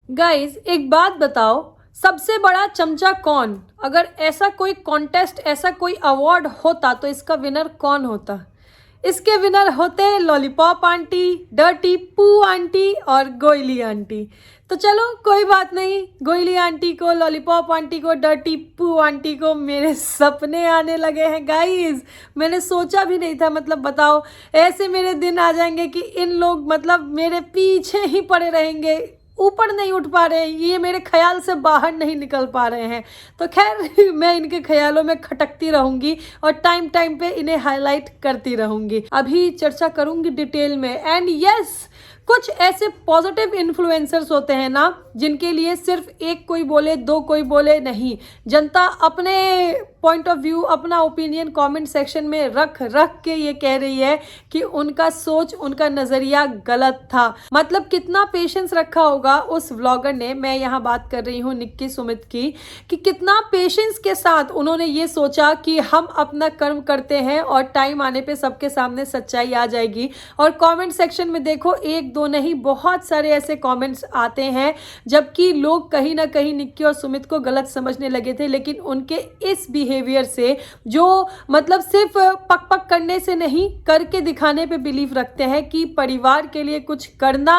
Guys एक बात बताओ, सबसे बड़ा चमचा कौन? अगर ऐसा कोई कॉन्टेस्ट, ऐसा कोई अवार्ड होता तो इसका विनर कौन होता? इसके विनर होते लॉलीपॉप आंटी, डर्टी पू आंटी और गोयली आंटी। तो चलो कोई बात नहीं, गोयली आंटी को, लॉलीपॉप आंटी को, डर्टी पू आंटी को मेरे सपने आने लगे हैं गाइस। मैंने सोचा भी नहीं था, मतलब बताओ, ऐसे मेरे दिन आ जाएंगे कि इन लोग मतलब मेरे पीछे ही पड़े रहेंगे, ऊपर नहीं उठ पा रहे हैं, ये मेरे ख्याल से बाहर नहीं निकल पा रहे हैं। तो खैर मैं इनके ख्यालों में खटकती रहूंगी और टाइम टाइम पे इन्हें हाईलाइट करती रहूंगी। अभी चर्चा करूंगी डिटेल में। एंड यस, कुछ ऐसे पॉजिटिव इन्फ्लुएंसर्स होते हैं ना, जिनके लिए सिर्फ एक कोई बोले, दो कोई बोले नहीं, जनता अपने पॉइंट ऑफ व्यू, अपना ओपिनियन कमेंट सेक्शन में रख रख के ये कह रही है कि उनका सोच, उनका नजरिया गलत था। मतलब कितना पेशेंस रखा होगा उस व्लॉगर ने। मैं यहाँ बात कर रही हूँ निक्की सुमित की, कि कितना पेशेंस के साथ उन्होंने ये सोचा कि हम अपना कर्म करते हैं और टाइम आने पे सबके सामने सच्चाई आ जाएगी। और कमेंट सेक्शन में देखो, एक दो नहीं, बहुत सारे ऐसे कमेंट्स आते हैं, जबकि लोग कहीं ना कहीं निक्की और सुमित को गलत समझने लगे थे। लेकिन उनके इस बिहेवियर से, जो मतलब सिर्फ पक पक करने से नहीं, करके दिखाने पे बिलीव रखते हैं कि परिवार के लिए कुछ करना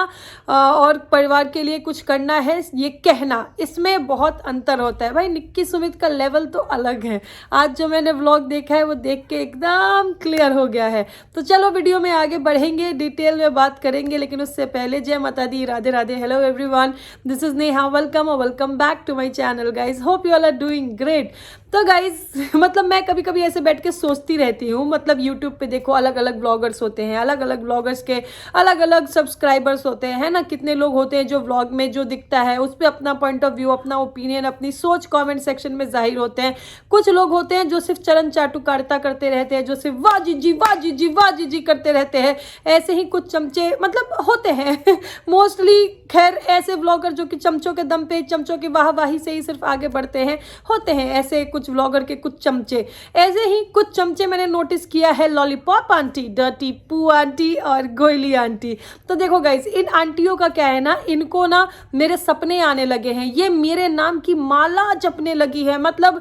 और परिवार के लिए कुछ करना है, ये कहना, इसमें बहुत अंतर होता है। भाई निक्की सुमित का लेवल तो अलग है। आज जो मैंने व्लॉग देखा है वो देख के एकदम क्लियर हो गया है। तो चलो वीडियो में आगे बढ़ेंगे, डिटेल में बात करेंगे, लेकिन उससे पहले जय माता दी, Radhe Radhe, hello everyone, this is Neha, welcome और welcome back to my channel guys. Hope you all are doing great. तो गाइज मतलब मैं कभी कभी ऐसे बैठ के सोचती रहती हूँ, मतलब यूट्यूब पे देखो अलग अलग ब्लॉगर्स होते हैं, अलग अलग ब्लॉगर्स के अलग अलग सब्सक्राइबर्स होते हैं, है ना। कितने लोग होते हैं जो व्लॉग में जो दिखता है उस पर अपना पॉइंट ऑफ व्यू, अपना ओपिनियन, अपनी सोच कमेंट सेक्शन में जाहिर होते हैं। कुछ लोग होते हैं जो सिर्फ चरण चाटुकारिता करते रहते हैं, जो सिर्फ वाह जी जी, वाह जी जी, वाह जी जी करते रहते हैं। ऐसे ही कुछ चमचे मतलब होते हैं मोस्टली। खैर ऐसे व्लॉगर जो कि चमचों के दम पे, चमचों की वाहवाही से ही सिर्फ आगे बढ़ते हैं, होते हैं ऐसे कुछ व्लॉगर के कुछ चमचे। ऐसे ही कुछ चमचे मैंने नोटिस किया है, लॉलीपॉप आंटी, डर्टी पू आंटी और गोयली आंटी। तो देखो गाइस, इन आंटियों का क्या है ना, इनको ना मेरे सपने आने लगे हैं, ये मेरे नाम की माला जपने लगी है। मतलब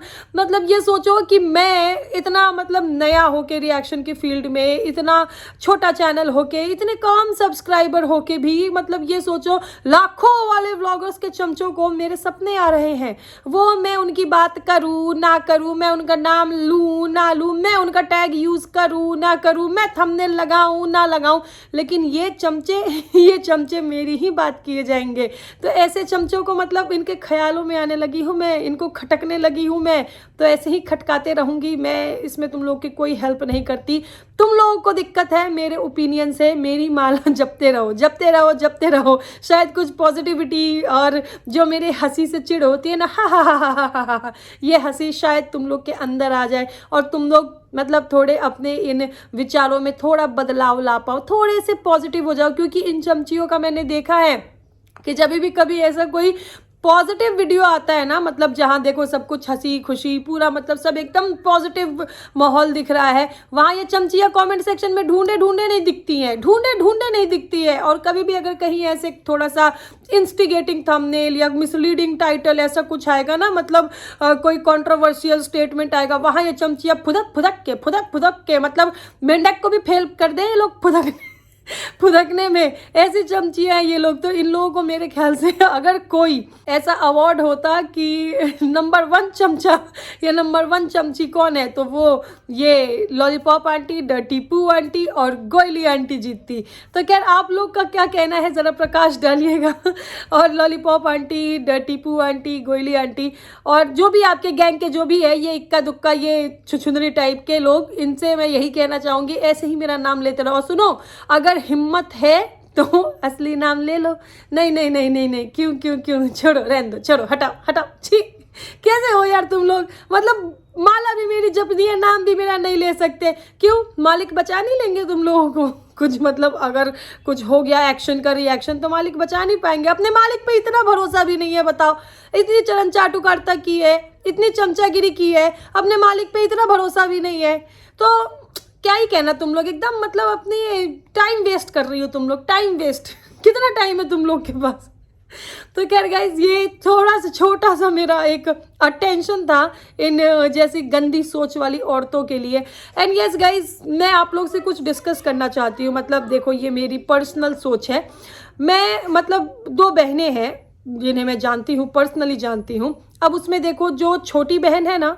ये सोचो कि मैं इतना मतलब नया होके रिएक्शन की फील्ड में, इतना छोटा चैनल होके, इतने कम सब्सक्राइबर होके भी, मतलब ये सोचो लाखों वाले व्लॉगर्स के चमचों को मेरे सपने आ रहे हैं। वो मैं उनकी बात करूँ ना करूँ, मैं उनका नाम लूँ ना लूँ, मैं उनका टैग यूज करूँ ना करूँ, मैं थंबनेल लगाऊँ ना लगाऊँ, लेकिन ये चमचे मेरी ही बात किए जाएंगे। तो ऐसे चमचों को मतलब इनके ख्यालों में आने लगी हूँ मैं, इनको खटकने लगी हूँ मैं। तो ऐसे ही खटकाते रहूँगी मैं, इसमें तुम लोग की कोई हेल्प नहीं करती। तुम लोगों को दिक्कत है मेरे ओपिनियन से, मेरी माला जपते रहो, जपते रहो, जपते रहो। शायद कुछ पॉजिटिविटी और जो मेरे हंसी से चिढ़ होती है ना, हा हा हा हा हा हा हा, ये हंसी शायद तुम लोग के अंदर आ जाए और तुम लोग मतलब थोड़े अपने इन विचारों में थोड़ा बदलाव ला पाओ, थोड़े से पॉजिटिव हो जाओ। क्योंकि इन चमचियों का मैंने देखा है कि जब भी कभी ऐसा कोई पॉजिटिव वीडियो आता है ना, मतलब जहाँ देखो सब कुछ हंसी खुशी, पूरा मतलब सब एकदम पॉजिटिव माहौल दिख रहा है, वहाँ ये चमचिया कमेंट सेक्शन में ढूंढे ढूंढे नहीं दिखती हैं, ढूंढे ढूंढे नहीं दिखती है। और कभी भी अगर कहीं ऐसे थोड़ा सा इंस्टिगेटिंग थंबनेल या मिसलीडिंग टाइटल ऐसा कुछ आएगा ना, मतलब कोई कंट्रोवर्शियल स्टेटमेंट आएगा, वहाँ ये चमचिया फुदक फुदक के मतलब मेंढक को भी फेल कर दे ये लोग फुदकने में। ऐसी चमचियाँ हैं ये लोग। तो इन लोगों को मेरे ख्याल से अगर कोई ऐसा अवार्ड होता कि नंबर 1 चमचा या नंबर 1 चमची कौन है, तो वो ये लॉलीपॉप आंटी, डर्टी पू आंटी और गोयली आंटी जीतती। तो खैर आप लोग का क्या कहना है, ज़रा प्रकाश डालिएगा। और लॉलीपॉप आंटी, डर्टी पू आंटी, गोयली आंटी और जो भी आपके गैंग के जो भी है, ये इक्का दुक्का, ये छुछुंदरी टाइप के लोग, इनसे मैं यही कहना चाहूँगी, ऐसे ही मेरा नाम लेते रहो। सुनो, अगर हिम्मत है तो असली नाम ले लो। नहीं नहीं नहीं नहीं नहीं, क्यों क्यों क्यों, छोड़ो, रहने दो, छोड़ो, हटाओ हटाओ, छी, कैसे हो यार तुम लोग। मतलब माला भी मेरी जपनी है, नाम भी मेरा नहीं ले सकते, क्यों? मालिक बचा नहीं लेंगे तुम लोगों को कुछ? मतलब अगर कुछ हो गया एक्शन का रिएक्शन तो मालिक बचा नहीं पाएंगे। अपने मालिक पे इतना भरोसा भी नहीं है, बताओ। इतनी चरण चाटुकारिता की है, इतनी चमचागिरी की है, अपने मालिक पे इतना भरोसा भी नहीं है। तो क्या ही कहना तुम लोग, एकदम मतलब अपनी टाइम वेस्ट कर रही हो तुम लोग, टाइम वेस्ट। कितना टाइम है तुम लोग के पास? तो खैर गाइज, ये थोड़ा सा छोटा सा मेरा एक अटेंशन था इन जैसी गंदी सोच वाली औरतों के लिए। एंड यस गाइज, मैं आप लोग से कुछ डिस्कस करना चाहती हूँ। मतलब देखो, ये मेरी पर्सनल सोच है। मैं मतलब 2 बहनें हैं जिन्हें मैं जानती हूँ, पर्सनली जानती हूँ। अब उसमें देखो, जो छोटी बहन है ना,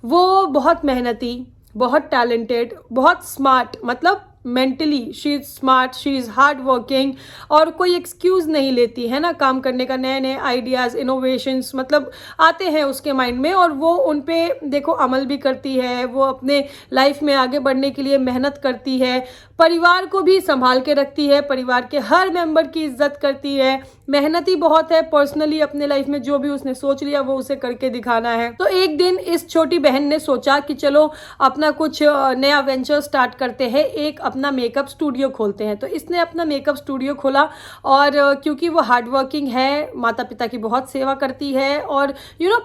वो बहुत मेहनती, बहुत टैलेंटेड, बहुत स्मार्ट, मतलब mentally she is smart, she is hard working, और कोई एक्सक्यूज़ नहीं लेती है ना काम करने का। नए नए आइडियाज़, इनोवेशंस मतलब आते हैं उसके माइंड में, और वो उन पे देखो अमल भी करती है। वो अपने लाइफ में आगे बढ़ने के लिए मेहनत करती है, परिवार को भी संभाल के रखती है, परिवार के हर मेंबर की इज्जत करती है, मेहनती बहुत है। पर्सनली अपने लाइफ में जो भी उसने सोच लिया वो उसे करके दिखाना है। तो एक दिन इस छोटी बहन ने सोचा कि चलो अपना कुछ नया वेंचर स्टार्ट करते हैं, एक अपना मेकअप स्टूडियो खोलते हैं। तो इसने अपना मेकअप स्टूडियो खोला, और क्योंकि वो हार्ड वर्किंग है, माता पिता की बहुत सेवा करती है, और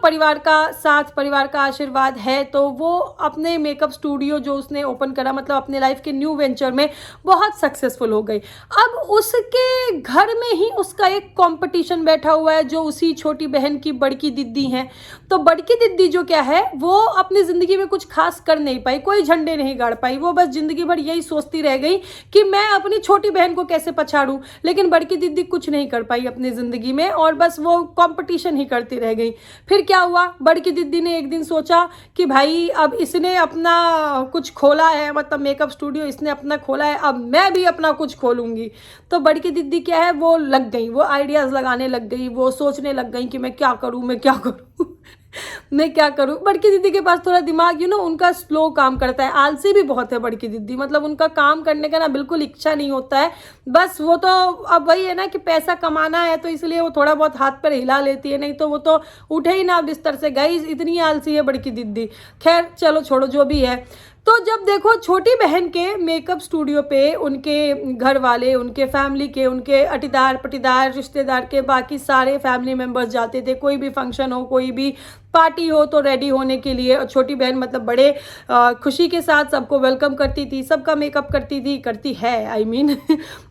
परिवार का साथ, परिवार का आशीर्वाद है, तो वो अपने मेकअप स्टूडियो जो उसने ओपन करा, मतलब अपने लाइफ के न्यू वेंचर में बहुत सक्सेसफुल हो गई। अब उसके घर में ही उसका एक कंपटीशन बैठा हुआ है, जो उसी छोटी बहन की बड़की दीदी हैं। तो बड़की दीदी जो क्या है, वो अपनी ज़िंदगी में कुछ खास कर नहीं पाई, कोई झंडे नहीं गाड़ पाई। वो बस ज़िंदगी भर यही सोचती रह गई कि मैं अपनी छोटी बहन को कैसे पछाड़ूं। लेकिन बड़की दीदी कुछ नहीं कर पाई अपनी ज़िंदगी में, और बस वो कंपटीशन ही करती रह गई। फिर क्या हुआ, बड़की दीदी ने एक दिन सोचा कि भाई अब इसने अपना कुछ खोला है, मतलब मेकअप स्टूडियो इसने अपना खोला है, अब मैं भी अपना कुछ खोलूंगी। तो बड़की दीदी क्या है, वो लग गई, वो आइडियाज़ लगाने लग गई, वो सोचने लग गई कि मैं क्या करूं, मैं क्या करूं मैं क्या करूं। बड़की दीदी के पास थोड़ा दिमाग उनका स्लो काम करता है, आलसी भी बहुत है बड़की दीदी। मतलब उनका काम करने का ना बिल्कुल इच्छा नहीं होता है। बस वो तो अब वही है ना कि पैसा कमाना है, तो इसलिए वो थोड़ा बहुत हाथ पर हिला लेती है, नहीं तो वो तो उठे ही ना बिस्तर से। गाइस, इतनी आलसी है बड़की दीदी। खैर चलो छोड़ो, जो भी है। तो जब देखो छोटी बहन के मेकअप स्टूडियो पे उनके घर वाले, उनके फैमिली के, उनके अटीदार पटीदार रिश्तेदार के बाकी सारे फैमिली मेम्बर्स जाते थे। कोई भी फंक्शन हो, कोई भी पार्टी हो, तो रेडी होने के लिए। और छोटी बहन मतलब बड़े खुशी के साथ सबको वेलकम करती थी, सबका मेकअप करती थी, करती है आई मीन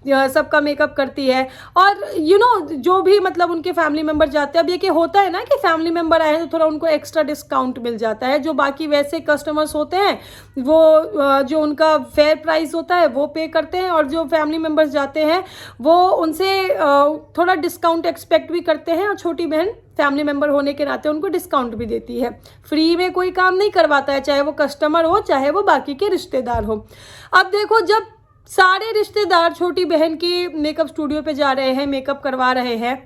सबका मेकअप करती है। और जो भी मतलब उनके फैमिली मेम्बर जाते हैं, अब ये क्या होता है ना कि फैमिली मेम्बर आए हैं तो थोड़ा उनको एक्स्ट्रा डिस्काउंट मिल जाता है। जो बाकी वैसे कस्टमर्स होते हैं वो जो उनका फेयर प्राइस होता है वो पे करते हैं, और जो फैमिली मेम्बर्स जाते हैं वो उनसे थोड़ा डिस्काउंट एक्सपेक्ट भी करते हैं। और छोटी बहन फैमिली मेम्बर होने के नाते उनको डिस्काउंट भी देती है। फ्री में कोई काम नहीं करवाता है, चाहे वो कस्टमर हो, चाहे वो बाकी के रिश्तेदार हो। अब देखो, जब सारे रिश्तेदार छोटी बहन की मेकअप स्टूडियो पे जा रहे हैं, मेकअप करवा रहे हैं,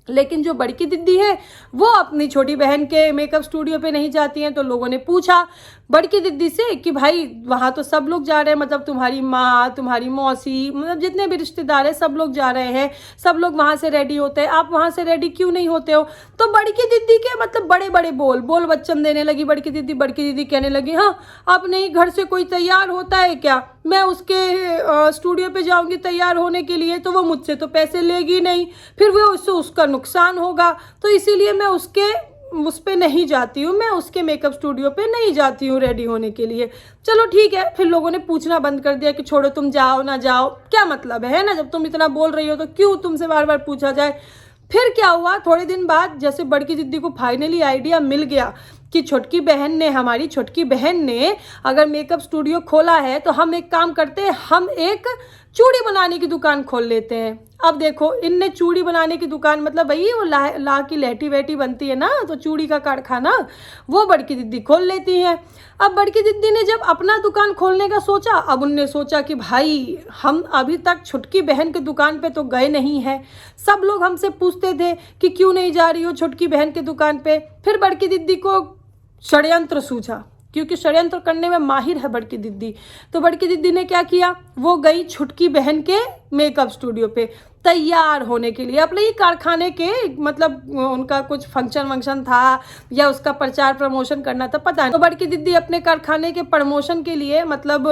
लेकिन जो बड़की दीदी है वो अपनी छोटी बहन के मेकअप स्टूडियो पे नहीं जाती हैं। तो लोगों ने पूछा बड़की दीदी से कि भाई वहाँ तो सब लोग जा रहे हैं, मतलब तुम्हारी माँ, तुम्हारी मौसी, मतलब जितने भी रिश्तेदार हैं सब लोग जा रहे हैं, सब लोग वहाँ से रेडी होते हैं, आप वहाँ से रेडी क्यों नहीं होते हो। तो बड़की दीदी के मतलब बड़े बड़े बोल बच्चन देने लगी बड़की दीदी कहने लगी, हाँ अब नहीं, घर से कोई तैयार होता है क्या, मैं उसके स्टूडियो पे जाऊंगी तैयार होने के लिए तो वो मुझसे तो पैसे लेगी नहीं, फिर वो उससे उसका नुकसान होगा, तो इसीलिए मैं उस पे नहीं जाती हूँ, मैं उसके मेकअप स्टूडियो पे नहीं जाती हूँ रेडी होने के लिए। चलो ठीक है। फिर लोगों ने पूछना बंद कर दिया कि छोड़ो, तुम जाओ ना जाओ, क्या मतलब है ना, जब तुम इतना बोल रही हो तो क्यों तुमसे बार बार पूछा जाए। फिर क्या हुआ, थोड़े दिन बाद जैसे बड़की दीदी को फाइनली आइडिया मिल गया कि हमारी छोटकी बहन ने अगर मेकअप स्टूडियो खोला है तो हम एक काम करते हैं, हम एक चूड़ी बनाने की दुकान खोल लेते हैं। अब देखो, इनने चूड़ी बनाने की दुकान, मतलब भाई वो ला की लहटी वहटी बनती है ना, तो चूड़ी का कारखाना वो बड़की दीदी खोल लेती हैं। अब बड़की दीदी ने जब अपना दुकान खोलने का सोचा, अब उनने सोचा कि भाई हम अभी तक छुटकी बहन के दुकान पे तो गए नहीं हैं, सब लोग हमसे पूछते थे कि क्यों नहीं जा रही हो छुटकी बहन के दुकान पे। फिर बड़की दीदी को षड्यंत्र सूझा, क्योंकि षड्यंत्र करने में माहिर है बड़की दीदी। तो बड़की दीदी ने क्या किया, वो गई छुटकी बहन के मेकअप स्टूडियो पे तैयार होने के लिए। अपने ही कारखाने के, मतलब उनका कुछ फंक्शन वंक्शन था या उसका प्रचार प्रमोशन करना था, पता नहीं। तो बड़की दीदी अपने कारखाने के प्रमोशन के लिए, मतलब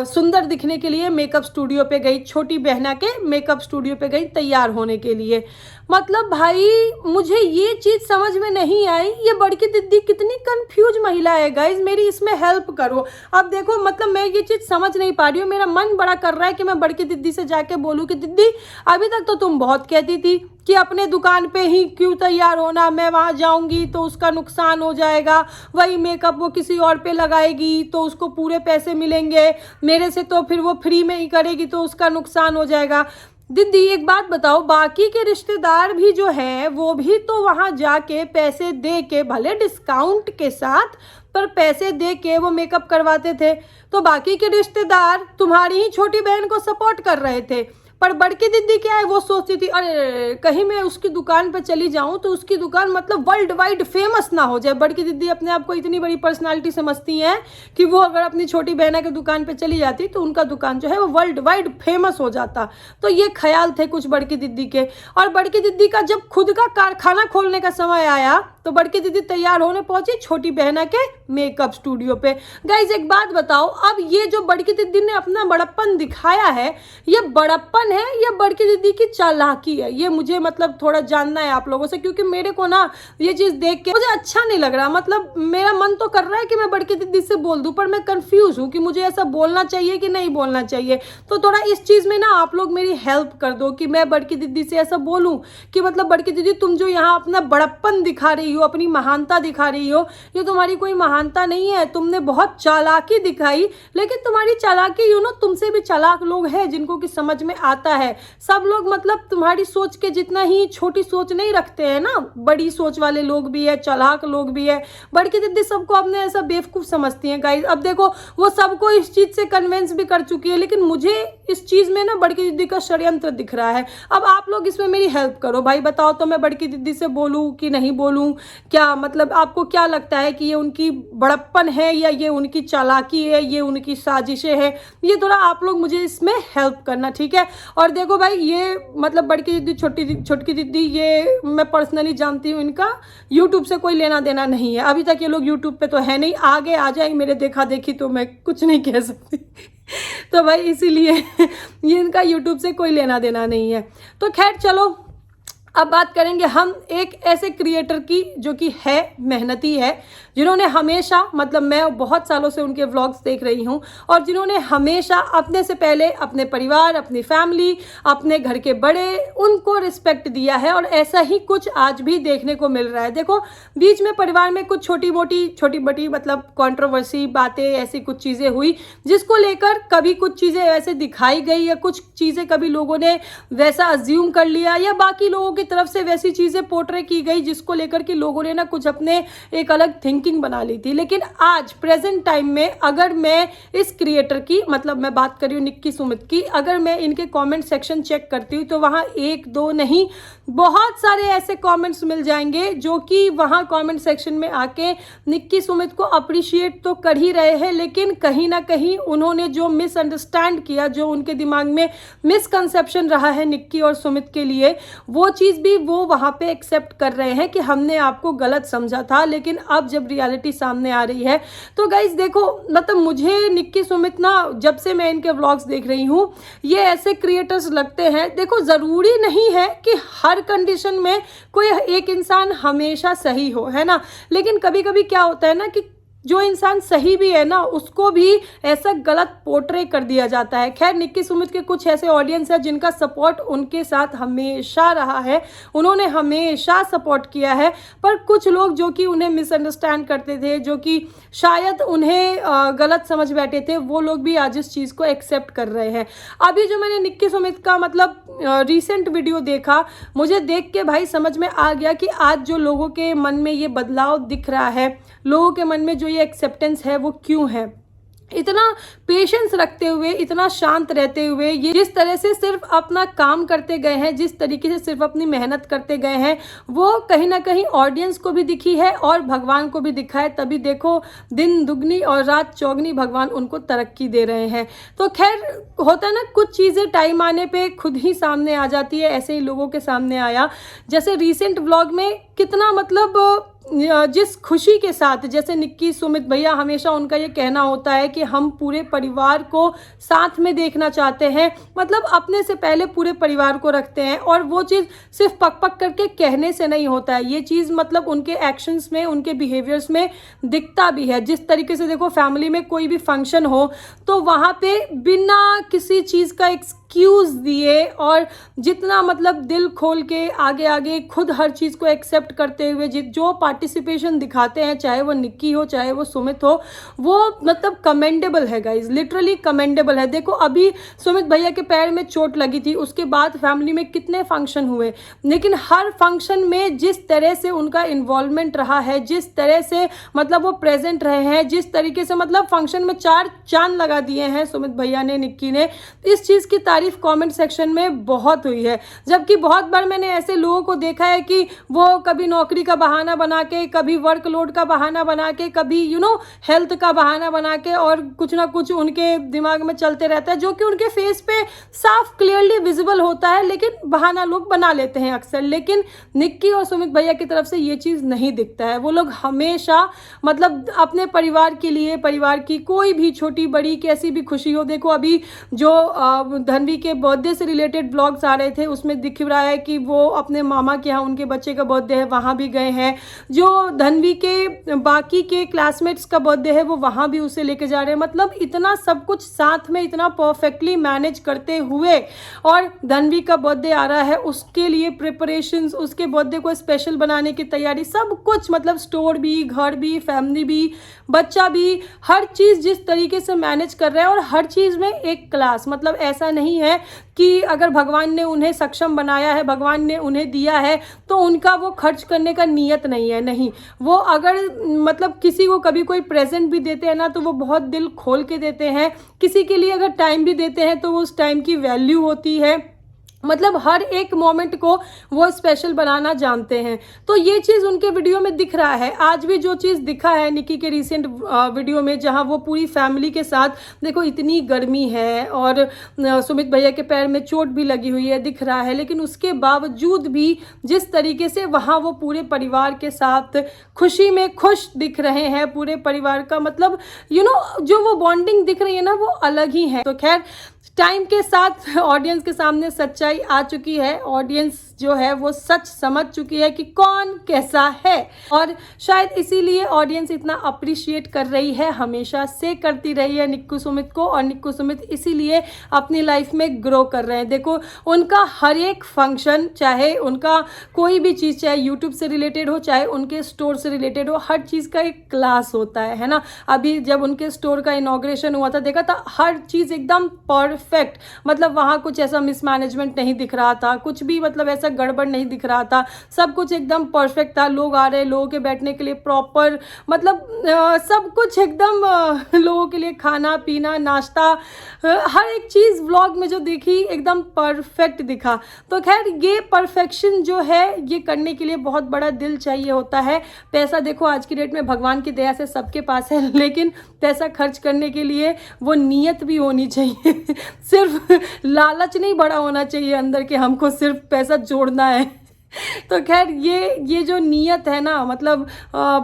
सुंदर दिखने के लिए मेकअप स्टूडियो पे गई, छोटी बहना के मेकअप स्टूडियो पे गई तैयार होने के लिए। मतलब भाई मुझे ये चीज़ समझ में नहीं आई, ये बड़की दीदी कितनी कंफ्यूज महिला है। गाइज मेरी इसमें हेल्प करो। अब देखो, मतलब मैं ये चीज़ समझ नहीं पा रही हूँ, मेरा मन बड़ा कर रहा है कि मैं बड़की दीदी से जाके बोलूँ कि दीदी अभी तक तो तुम बहुत कहती थी कि अपने दुकान पे ही क्यों तैयार होना, मैं वहाँ जाऊँगी तो उसका नुकसान हो जाएगा, वही मेकअप वो किसी और पे लगाएगी तो उसको पूरे पैसे मिलेंगे, मेरे से तो फिर वो फ्री में ही करेगी तो उसका नुकसान हो जाएगा। दीदी एक बात बताओ, बाकी के रिश्तेदार भी जो है वो भी तो वहाँ जाके पैसे दे के, भले डिस्काउंट के साथ पर पैसे दे के वो मेकअप करवाते थे, तो बाकी के रिश्तेदार तुम्हारी ही छोटी बहन को सपोर्ट कर रहे थे। पर बड़की दीदी क्या है, वो सोचती थी अरे कहीं मैं उसकी दुकान पर चली जाऊं तो उसकी दुकान मतलब वर्ल्ड वाइड फेमस ना हो जाए। बड़की दीदी अपने आप को इतनी बड़ी पर्सनालिटी समझती हैं कि वो अगर अपनी छोटी बहना की दुकान पे चली जाती तो उनका दुकान जो है वो वर्ल्ड वाइड फेमस हो जाता। तो ये ख्याल थे कुछ बड़की दीदी के। और बड़की दीदी का जब खुद का कारखाना खोलने का समय आया तो बड़की दीदी तैयार होने पहुंची छोटी बहना के मेकअप स्टूडियो पे। गाइज एक बात बताओ, अब ये जो बड़की दीदी ने अपना बड़प्पन दिखाया है, ये बड़प्पन है या बड़की दीदी की चालाकी है, ये मुझे मतलब थोड़ा जानना है आप लोगों से, क्योंकि मेरे को ना ये चीज देख के मुझे अच्छा नहीं लग रहा। मतलब मेरा मन तो कर रहा है कि मैं बड़की दीदी से बोल दूं, पर मैं कंफ्यूज हूं कि मुझे ऐसा बोलना चाहिए कि नहीं बोलना चाहिए। तो थोड़ा इस चीज में ना आप लोग मेरी हेल्प कर दो कि मैं बड़की दीदी से ऐसा बोलूं कि मतलब बड़की दीदी तुम जो यहाँ अपना बड़प्पन दिखा रही हो, अपनी महानता दिखा रही हो, ये तुम्हारी कोई महानता नहीं है, तुमने बहुत चालाकी दिखाई, लेकिन तुम्हारी चालाकी तुमसे भी चालाक लोग हैं जिनको कि समझ में आता है। सब लोग मतलब तुम्हारी सोच के जितना ही छोटी सोच नहीं रखते हैं ना, बड़ी सोच वाले लोग भी है, चालाक लोग भी है। बड़की दीदी सबको अपने ऐसा बेवकूफ समझती हैं गाइस। अब देखो वो सबको इस चीज से कन्विंस भी कर चुकी है, लेकिन मुझे इस चीज में ना बड़की दीदी का षड्यंत्र दिख रहा है। अब आप लोग इसमें मेरी हेल्प करो भाई, बताओ तो मैं बड़की दीदी से बोलूं कि नहीं बोलूं, क्या मतलब आपको क्या लगता है कि ये उनकी बड़प्पन है या ये उनकी चालाकी है, ये उनकी साजिशें है? ये थोड़ा आप लोग मुझे इसमें हेल्प करना, ठीक है। और देखो भाई ये मतलब बड़की दीदी छोटकी दीदी ये मैं पर्सनली जानती हूँ, इनका यूट्यूब से कोई लेना देना नहीं है। अभी तक ये लोग यूट्यूब पे तो है नहीं, आगे आ जाएंगे मेरे देखा देखी तो मैं कुछ नहीं कह सकती तो भाई इसीलिए ये इनका यूट्यूब से कोई लेना देना नहीं है। तो खैर चलो, अब बात करेंगे हम एक ऐसे क्रिएटर की जो कि है मेहनती है, जिन्होंने हमेशा मतलब मैं बहुत सालों से उनके व्लॉग्स देख रही हूँ, और जिन्होंने हमेशा अपने से पहले अपने परिवार, अपनी फैमिली, अपने घर के बड़े, उनको रिस्पेक्ट दिया है। और ऐसा ही कुछ आज भी देखने को मिल रहा है। देखो बीच में परिवार में कुछ छोटी मोटी मतलब कंट्रोवर्सी बातें, ऐसी कुछ चीज़ें हुई जिसको लेकर कभी कुछ चीज़ें ऐसे दिखाई गई या कुछ चीज़ें कभी लोगों ने वैसा अज्यूम कर लिया या बाकी लोगों की तरफ से वैसी चीजें पोर्ट्रे की गई जिसको लेकर के लोगों ने ना कुछ अपने एक अलग थिंकिंग बना ली थी। लेकिन आज प्रेजेंट टाइम में अगर मैं इस क्रिएटर की मतलब मैं बात कर रही हूँ निक्की सुमित की, अगर मैं इनके कमेंट सेक्शन चेक करती हूँ तो वहाँ एक दो नहीं बहुत सारे ऐसे कमेंट्स मिल जाएंगे जो कि वहाँ कमेंट सेक्शन में आके निक्की सुमित को अप्रिशिएट तो कर ही रहे हैं, लेकिन कहीं ना कहीं उन्होंने जो मिसअंडरस्टैंड किया, जो उनके दिमाग में मिसकंसेप्शन रहा है निक्की और सुमित के लिए, वो चीज़ भी वो वहाँ पे एक्सेप्ट कर रहे हैं कि हमने आपको गलत समझा था। लेकिन अब जब रियलिटी सामने आ रही है तो गाइस देखो मतलब मुझे निक्की सुमित ना जब से मैं इनके व्लॉग्स देख रही हूँ, ये ऐसे क्रिएटर्स लगते हैं। देखो ज़रूरी नहीं है कि हर कंडीशन में कोई एक इंसान हमेशा सही हो, है ना, लेकिन कभी कभी क्या होता है ना कि जो इंसान सही भी है ना उसको भी ऐसा गलत पोर्ट्रे कर दिया जाता है। खैर निक्की सुमित के कुछ ऐसे ऑडियंस है जिनका सपोर्ट उनके साथ हमेशा रहा है, उन्होंने हमेशा सपोर्ट किया है, पर कुछ लोग जो कि उन्हें मिसअंडरस्टैंड करते थे, जो कि शायद उन्हें गलत समझ बैठे थे, वो लोग भी आज इस चीज़ को एक्सेप्ट कर रहे हैं। अभी जो मैंने निक्की सुमित का मतलब रिसेंट वीडियो देखा, मुझे देख के भाई समझ में आ गया कि आज जो लोगों के मन में ये बदलाव दिख रहा है, लोगों के मन में जो ये एक्सेप्टेंस है वो क्यों है। इतना पेशेंस रखते हुए, इतना शांत रहते हुए, ये जिस तरह से सिर्फ अपना काम करते गए हैं, जिस तरीके से सिर्फ अपनी मेहनत करते गए हैं, वो कहीं ना कहीं ऑडियंस को भी दिखी है और भगवान को भी दिखा है। तभी देखो दिन दुगनी और रात चौगनी भगवान उनको तरक्की दे रहे हैं। तो खैर होता है ना, कुछ चीज़ें टाइम आने पे खुद ही सामने आ जाती है। ऐसे ही लोगों के सामने आया, जैसे रिसेंट व्लॉग में कितना मतलब जिस खुशी के साथ, जैसे निक्की सुमित भैया हमेशा उनका ये कहना होता है कि हम पूरे परिवार को साथ में देखना चाहते हैं, मतलब अपने से पहले पूरे परिवार को रखते हैं। और वो चीज़ सिर्फ पक पक करके कहने से नहीं होता है, ये चीज़ मतलब उनके एक्शंस में, उनके बिहेवियर्स में दिखता भी है। जिस तरीके से देखो फैमिली में कोई भी फंक्शन हो तो वहाँ पे बिना किसी चीज़ का क्यूज़ दिए और जितना मतलब दिल खोल के आगे आगे खुद हर चीज़ को एक्सेप्ट करते हुए जो पार्टिसिपेशन दिखाते हैं, चाहे वो निक्की हो चाहे वो सुमित हो, वो मतलब कमेंडेबल है गाइज, लिटरली कमेंडेबल है। देखो अभी सुमित भैया के पैर में चोट लगी थी, उसके बाद फैमिली में कितने फंक्शन हुए, लेकिन हर फंक्शन में जिस तरह से उनका इन्वॉल्वमेंट रहा है, जिस तरह से मतलब वो प्रेजेंट रहे हैं, जिस तरीके से मतलब फंक्शन में 4 चांद लगा दिए हैं सुमित भैया ने, निक्की ने, इस चीज़ की तारीफ कमेंट सेक्शन में बहुत हुई है। जबकि बहुत बार मैंने ऐसे लोगों को देखा है कि वो कभी नौकरी का बहाना बना के, कभी वर्कलोड का बहाना बना के, कभी हेल्थ का बहाना बना के और कुछ ना कुछ उनके दिमाग में चलते रहता है, जो कि उनके फेस पे साफ क्लियरली विजिबल होता है, लेकिन बहाना लोग बना लेते हैं अक्सर। लेकिन निक्की और सुमित भैया की तरफ से ये चीज़ नहीं दिखता है। वो लोग हमेशा मतलब अपने परिवार के लिए, परिवार की कोई भी छोटी बड़ी कैसी भी खुशी हो, देखो अभी जो धनवी के बर्थडे से रिलेटेड ब्लॉग्स आ रहे थे, उसमें दिख रहा है कि वो अपने मामा के यहाँ उनके बच्चे का बर्थडे है, वहाँ भी गए हैं। जो धनवी के बाकी के क्लासमेट्स का बर्थडे है वो वहाँ भी उसे लेके जा रहे हैं। मतलब इतना सब कुछ साथ में इतना परफेक्टली मैनेज करते हुए, और धनवी का बर्थडे आ रहा है, उसके लिए प्रिपरेशंस, उसके बर्थडे को स्पेशल बनाने की तैयारी, सब कुछ मतलब स्टोर भी, घर भी, फैमिली भी, बच्चा भी, हर चीज़ जिस तरीके से मैनेज कर रहा है, और हर चीज़ में एक क्लास। मतलब ऐसा नहीं है कि अगर भगवान ने उन्हें सक्षम बनाया है, भगवान ने उन्हें दिया है, तो उनका वो खर्च करने का नियत नहीं है। नहीं, वो अगर मतलब किसी को कभी कोई प्रेजेंट भी देते हैं ना, तो वो बहुत दिल खोल के देते हैं। किसी के लिए अगर टाइम भी देते हैं तो वो उस टाइम की वैल्यू होती है। मतलब हर एक मोमेंट को वो स्पेशल बनाना जानते हैं। तो ये चीज़ उनके वीडियो में दिख रहा है। आज भी जो चीज़ दिखा है निक्की के रिसेंट वीडियो में, जहां वो पूरी फैमिली के साथ, देखो इतनी गर्मी है और सुमित भैया के पैर में चोट भी लगी हुई है, दिख रहा है, लेकिन उसके बावजूद भी जिस तरीके से वहाँ वो पूरे परिवार के साथ खुशी में खुश दिख रहे हैं, पूरे परिवार का मतलब जो वो बॉन्डिंग दिख रही है ना, वो अलग ही है। तो खैर, टाइम के साथ ऑडियंस के सामने सच्चाई आ चुकी है। ऑडियंस जो है वो सच समझ चुकी है कि कौन कैसा है, और शायद इसीलिए ऑडियंस इतना अप्रिशिएट कर रही है, हमेशा से करती रही है निक्कू सुमित को। और निक्कू सुमित इसीलिए अपनी लाइफ में ग्रो कर रहे हैं। देखो उनका हर एक फंक्शन, चाहे उनका कोई भी चीज़, चाहे यूट्यूब से रिलेटेड हो, चाहे उनके स्टोर से रिलेटेड हो, हर चीज़ का एक क्लास होता है ना। अभी जब उनके स्टोर का इनॉग्रेशन हुआ था, देखा था हर चीज़ एकदम परफेक्ट, मतलब वहाँ कुछ ऐसा मिसमैनेजमेंट नहीं दिख रहा था, कुछ भी मतलब ऐसा गड़बड़ नहीं दिख रहा था, सब कुछ एकदम परफेक्ट था। लोग आ रहे, लोगों के बैठने के लिए प्रॉपर मतलब सब कुछ एकदम लोगों के लिए खाना पीना नाश्ता, हर एक चीज़ व्लॉग में जो देखी एकदम परफेक्ट दिखा। तो खैर, ये परफेक्शन जो है ये करने के लिए बहुत बड़ा दिल चाहिए होता है। पैसा देखो आज की डेट में भगवान की दया से सबके पास है, लेकिन पैसा खर्च करने के लिए वो नीयत भी होनी चाहिए। सिर्फ लालच नहीं बड़ा होना चाहिए अंदर के, हमको सिर्फ पैसा जोड़ना है। तो खैर, ये जो नीयत है ना, मतलब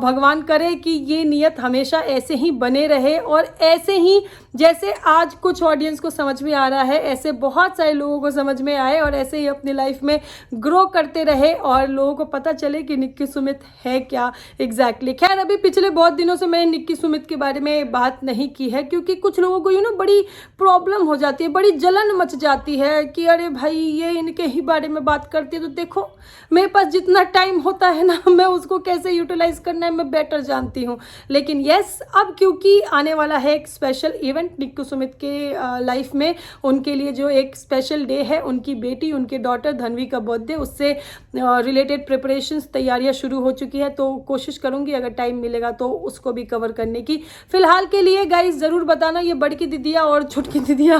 भगवान करे कि ये नीयत हमेशा ऐसे ही बने रहे, और ऐसे ही जैसे आज कुछ ऑडियंस को समझ में आ रहा है, ऐसे बहुत सारे लोगों को समझ में आए, और ऐसे ही अपनी लाइफ में ग्रो करते रहे, और लोगों को पता चले कि निक्की सुमित है क्या एग्जैक्टली। खैर, अभी पिछले बहुत दिनों से मैंने निक्की सुमित के बारे में बात नहीं की है, क्योंकि कुछ लोगों को बड़ी प्रॉब्लम हो जाती है, बड़ी जलन मच जाती है कि अरे भाई ये इनके ही बारे में बात करती है। तो देखो, मेरे पास जितना टाइम होता है ना, मैं उसको कैसे यूटिलाइज करना है मैं बेटर जानती हूँ। लेकिन यस, अब क्योंकि आने वाला है एक स्पेशल इवेंट निक्कू सुमित के लाइफ में, उनके लिए जो एक स्पेशल डे है, उनकी बेटी, उनके डॉटर धनवी का बर्थडे, उससे रिलेटेड प्रिपरेशंस, तैयारियां शुरू हो चुकी है। तो कोशिश करूँगी अगर टाइम मिलेगा तो उसको भी कवर करने की। फिलहाल के लिए गाइज ज़रूर बताना ये बड़की दीदिया और छोटकी दीदिया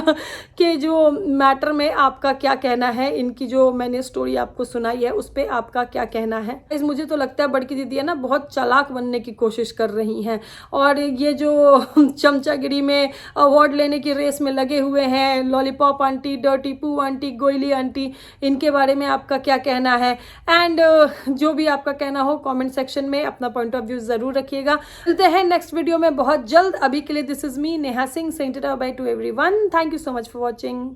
के जो मैटर में आपका क्या कहना है। इनकी जो मैंने स्टोरी आपको सुनाई है उस पे आपका क्या कहना है। इस मुझे तो लगता है बड़की दीदी है ना बहुत चालाक बनने की कोशिश कर रही हैं, और ये जो चमचागिरी में अवार्ड लेने की रेस में लगे हुए हैं, लॉलीपॉप आंटी, डर्टी पू आंटी, गोयली आंटी, इनके बारे में आपका क्या कहना है। एंड जो भी आपका कहना हो कमेंट सेक्शन में अपना पॉइंट ऑफ व्यू जरूर रखिएगा। मिलते हैं नेक्स्ट वीडियो में बहुत जल्द। अभी के लिए this is me Neha Singh, saying by two everyone. Thank you so much for watching.